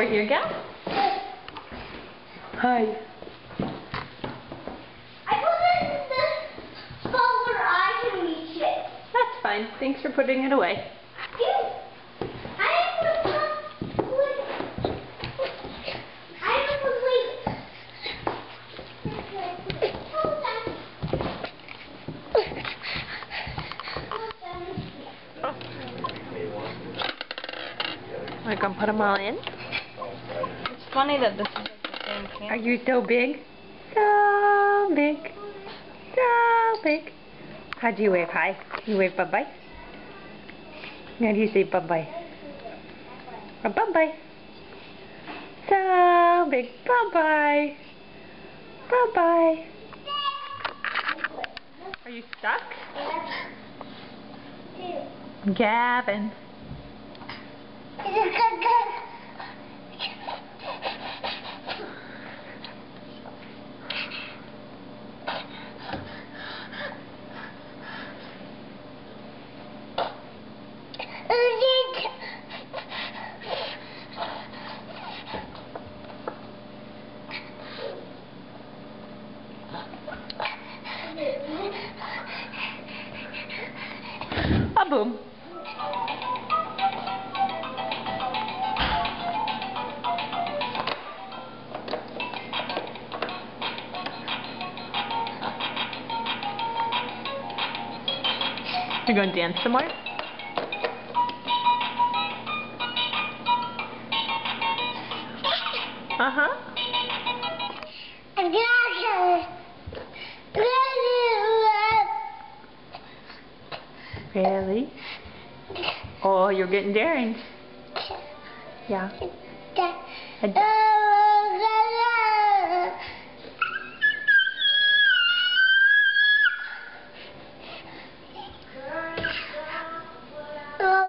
over here, Gab. Hi. I put it in the spot where I can reach it. That's fine. Thanks for putting it away. We're gonna put them all in. It's funny that this is like the same camera. Are you so big? So big. So big. How do you wave hi? You wave bye-bye? How do you say bye-bye? Bye-bye. So big. Bye-bye. Bye-bye. Are you stuck? Gavin. Boom. You're going to dance some more? Uh-huh. Really? Oh, you're getting daring. Yeah.